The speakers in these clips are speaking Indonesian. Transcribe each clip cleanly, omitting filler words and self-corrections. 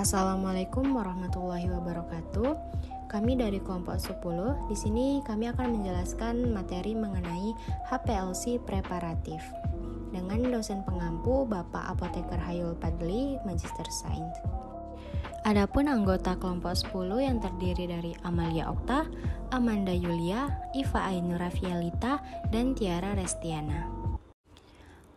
Assalamualaikum warahmatullahi wabarakatuh. Kami dari kelompok 10. Di sini kami akan menjelaskan materi mengenai HPLC preparatif dengan dosen pengampu Bapak Apoteker Hayul Padli, Magister Sains. Adapun anggota kelompok 10 yang terdiri dari Amalia Okta, Amanda Yulia, Iva Ainur Rafialita, dan Tiara Restiana.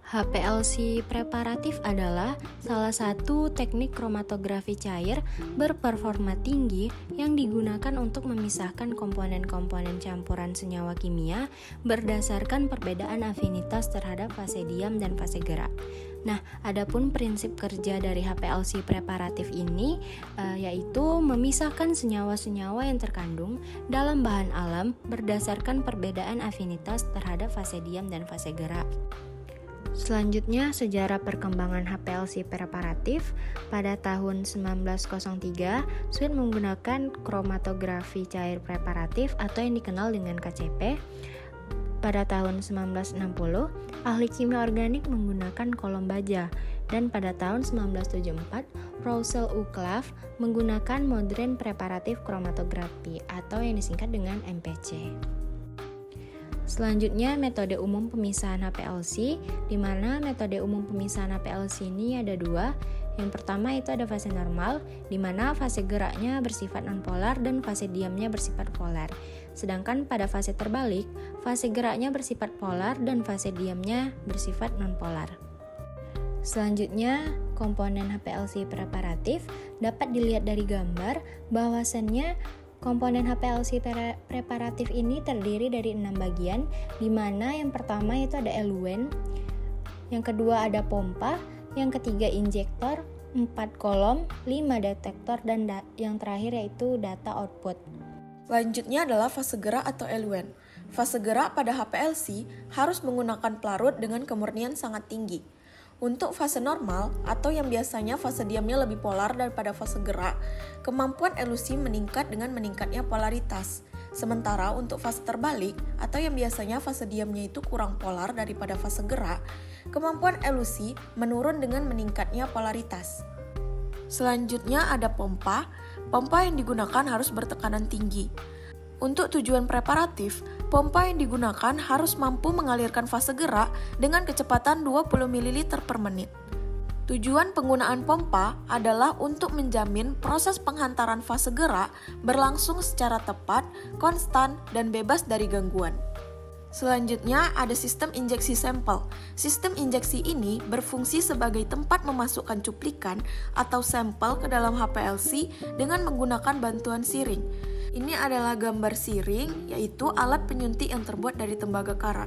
HPLC preparatif adalah salah satu teknik kromatografi cair berperforma tinggi yang digunakan untuk memisahkan komponen-komponen campuran senyawa kimia berdasarkan perbedaan afinitas terhadap fase diam dan fase gerak. Nah, adapun prinsip kerja dari HPLC preparatif ini yaitu memisahkan senyawa-senyawa yang terkandung dalam bahan alam berdasarkan perbedaan afinitas terhadap fase diam dan fase gerak. Selanjutnya, sejarah perkembangan HPLC preparatif. Pada tahun 1903, Sweet menggunakan kromatografi cair preparatif atau yang dikenal dengan KCP. Pada tahun 1960, ahli kimia organik menggunakan kolom baja. Dan pada tahun 1974, Russell U. Clave menggunakan modern preparatif kromatografi atau yang disingkat dengan MPC. Selanjutnya, metode umum pemisahan HPLC, di mana metode umum pemisahan HPLC ini ada dua. Yang pertama itu ada fase normal, di mana fase geraknya bersifat nonpolar dan fase diamnya bersifat polar. Sedangkan pada fase terbalik, fase geraknya bersifat polar dan fase diamnya bersifat nonpolar. Selanjutnya, komponen HPLC preparatif dapat dilihat dari gambar bahwasannya komponen HPLC preparatif ini terdiri dari 6 bagian, di mana yang pertama itu ada eluen, yang kedua ada pompa, yang ketiga injektor, 4 kolom, 5 detektor, dan yang terakhir yaitu data output. Selanjutnya adalah fase gerak atau eluen. Fase gerak pada HPLC harus menggunakan pelarut dengan kemurnian sangat tinggi. Untuk fase normal atau yang biasanya fase diamnya lebih polar daripada fase gerak, kemampuan elusi meningkat dengan meningkatnya polaritas. Sementara untuk fase terbalik atau yang biasanya fase diamnya itu kurang polar daripada fase gerak, kemampuan elusi menurun dengan meningkatnya polaritas. Selanjutnya ada pompa. Pompa yang digunakan harus bertekanan tinggi. Untuk tujuan preparatif, pompa yang digunakan harus mampu mengalirkan fase gerak dengan kecepatan 20 ml per menit. Tujuan penggunaan pompa adalah untuk menjamin proses penghantaran fase gerak berlangsung secara tepat, konstan, dan bebas dari gangguan. Selanjutnya ada sistem injeksi sampel. Sistem injeksi ini berfungsi sebagai tempat memasukkan cuplikan atau sampel ke dalam HPLC dengan menggunakan bantuan siring. Ini adalah gambar siring, yaitu alat penyuntik yang terbuat dari tembaga karat.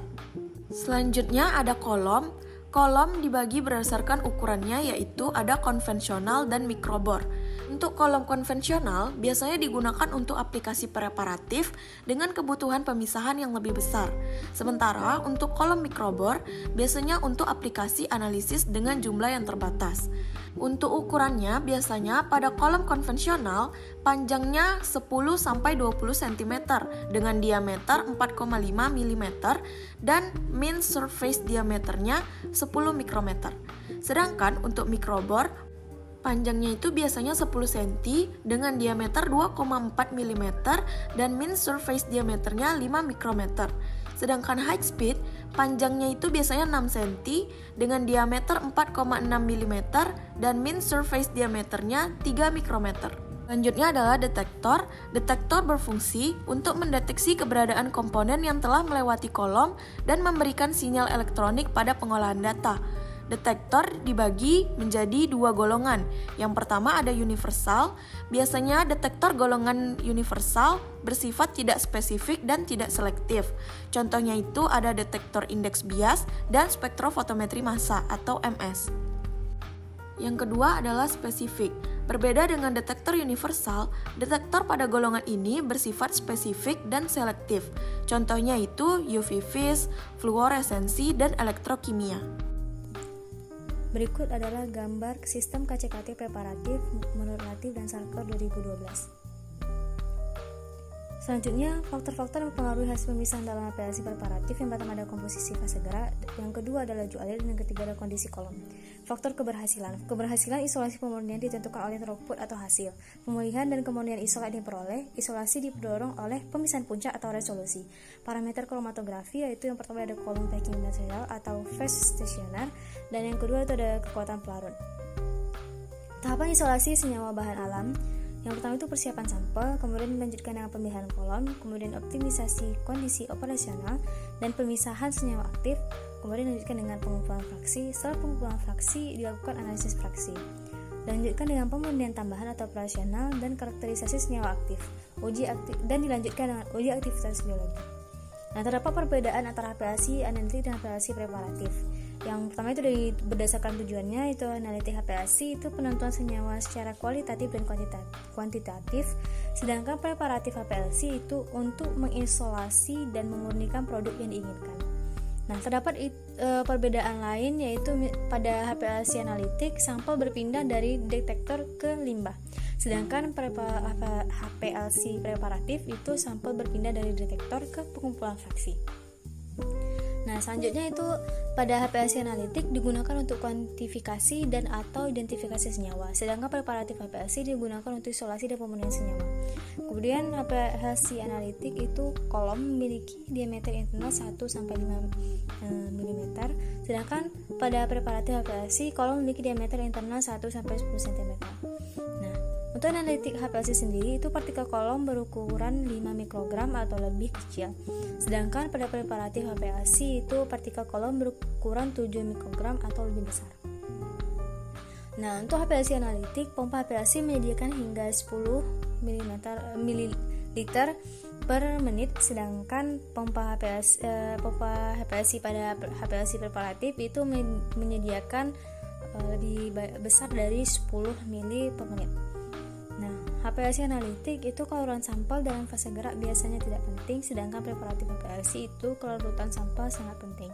Selanjutnya ada kolom. Kolom dibagi berdasarkan ukurannya, yaitu ada konvensional dan mikrobor. Untuk kolom konvensional biasanya digunakan untuk aplikasi preparatif dengan kebutuhan pemisahan yang lebih besar. Sementara untuk kolom mikrobor biasanya untuk aplikasi analisis dengan jumlah yang terbatas. Untuk ukurannya biasanya pada kolom konvensional panjangnya 10-20 cm dengan diameter 4,5 mm dan mean surface diameternya 10 mikrometer. Sedangkan untuk mikrobor panjangnya itu biasanya 10 cm dengan diameter 2,4 mm dan mean surface diameternya 5 mikrometer. Sedangkan high speed panjangnya itu biasanya 6 cm dengan diameter 4,6 mm dan mean surface diameternya 3 mikrometer. Selanjutnya adalah detektor. Detektor berfungsi untuk mendeteksi keberadaan komponen yang telah melewati kolom dan memberikan sinyal elektronik pada pengolahan data. Detektor dibagi menjadi dua golongan. Yang pertama ada universal. Biasanya detektor golongan universal bersifat tidak spesifik dan tidak selektif. Contohnya itu ada detektor indeks bias dan spektrofotometri massa atau MS. Yang kedua adalah spesifik. Berbeda dengan detektor universal, detektor pada golongan ini bersifat spesifik dan selektif. Contohnya itu UV vis, fluoresensi, dan elektrokimia. Berikut adalah gambar sistem KCKT preparatif menurut Latif dan Sarkar 2012. Selanjutnya, faktor-faktor yang mempengaruhi hasil pemisahan dalam HPLC preparatif. Yang pertama ada komposisi fase gerak, yang kedua adalah laju alir, dan yang ketiga adalah kondisi kolom. Faktor keberhasilan. Keberhasilan isolasi pemurnian ditentukan oleh throughput atau hasil. Pemulihan dan kemurnian isolat diperoleh. Isolasi didorong oleh pemisahan puncak atau resolusi. Parameter kromatografi yaitu yang pertama ada kolom packing material atau phase stationer, dan yang kedua itu ada kekuatan pelarut. Tahapan isolasi senyawa bahan alam. Yang pertama itu persiapan sampel, kemudian dilanjutkan dengan pemilihan kolom, kemudian optimisasi kondisi operasional dan pemisahan senyawa aktif, kemudian dilanjutkan dengan pengumpulan fraksi. Setelah pengumpulan fraksi dilakukan analisis fraksi. Dilanjutkan dengan pemurnian tambahan atau operasional dan karakterisasi senyawa aktif. Dan dilanjutkan dengan uji aktivitas biologi. Nah, terdapat perbedaan antara HPLC analitik dan HPLC preparatif. Yang pertama itu berdasarkan tujuannya, itu analitik HPLC itu penentuan senyawa secara kualitatif dan kuantitatif, sedangkan preparatif HPLC itu untuk mengisolasi dan memurnikan produk yang diinginkan. Nah, terdapat perbedaan lain, yaitu pada HPLC analitik sampel berpindah dari detektor ke limbah, sedangkan HPLC preparatif itu sampel berpindah dari detektor ke pengumpulan fraksi. Nah, selanjutnya itu pada HPLC analitik digunakan untuk kuantifikasi dan atau identifikasi senyawa, sedangkan preparatif HPLC digunakan untuk isolasi dan pemurnian senyawa. Kemudian HPLC analitik itu kolom memiliki diameter internal 1-5 mm, sedangkan pada preparatif HPLC kolom memiliki diameter internal 1-10 cm. Nah, untuk analitik HPLC sendiri itu partikel kolom berukuran 5 mikrogram atau lebih kecil. Sedangkan pada preparatif HPLC itu partikel kolom berukuran 7 mikrogram atau lebih besar. Nah, untuk HPLC analitik, pompa HPLC menyediakan hingga 10 ml per menit, sedangkan pompa HPLC pada HPLC preparatif itu menyediakan lebih besar dari 10 ml per menit. Nah, HPLC analitik itu kelarutan sampel dalam fase gerak biasanya tidak penting, sedangkan preparatif HPLC itu kelarutan sampel sangat penting.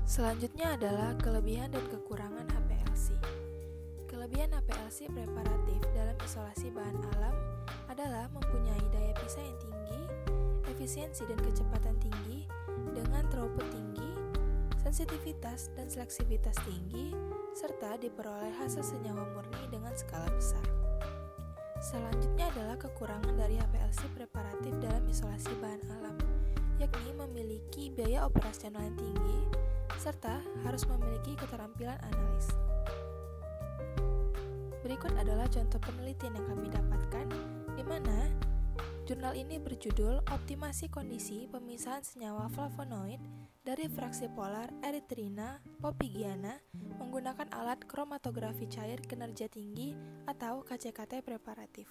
Selanjutnya adalah kelebihan dan kekurangan HPLC. Kelebihan HPLC preparatif dalam isolasi bahan alam adalah mempunyai daya pisah yang tinggi, efisiensi dan kecepatan tinggi, dengan throughput tinggi, sensitivitas dan seleksivitas tinggi, serta diperoleh hasil senyawa murni dengan skala besar. Selanjutnya adalah kekurangan dari HPLC preparatif dalam isolasi bahan alam, yakni memiliki biaya operasional yang tinggi, serta harus memiliki keterampilan analis. Berikut adalah contoh penelitian yang kami dapatkan, di mana jurnal ini berjudul Optimasi Kondisi Pemisahan Senyawa Flavonoid dari fraksi polar Erythrina poppygiana menggunakan alat kromatografi cair kinerja tinggi atau KCKT preparatif.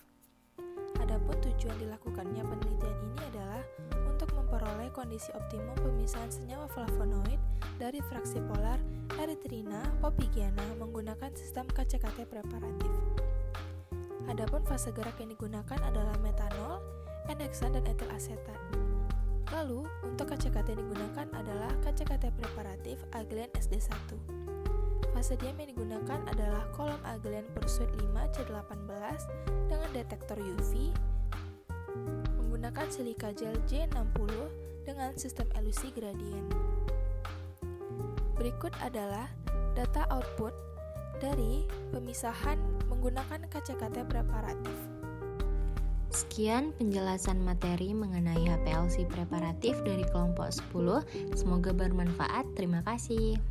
Adapun tujuan dilakukannya penelitian ini adalah untuk memperoleh kondisi optimum pemisahan senyawa flavonoid dari fraksi polar Erythrina poppygiana menggunakan sistem KCKT preparatif. Adapun fase gerak yang digunakan adalah metanol, N-heksan dan etil asetat. Lalu, untuk KCKT yang digunakan adalah KCKT preparatif Aglen SD1. Fase diam yang digunakan adalah kolom Aglen Pursuit 5C18 dengan detektor UV menggunakan silika gel J60 dengan sistem elusi gradien. Berikut adalah data output dari pemisahan menggunakan KCKT preparatif. Sekian penjelasan materi mengenai HPLC preparatif dari kelompok 10. Semoga bermanfaat. Terima kasih.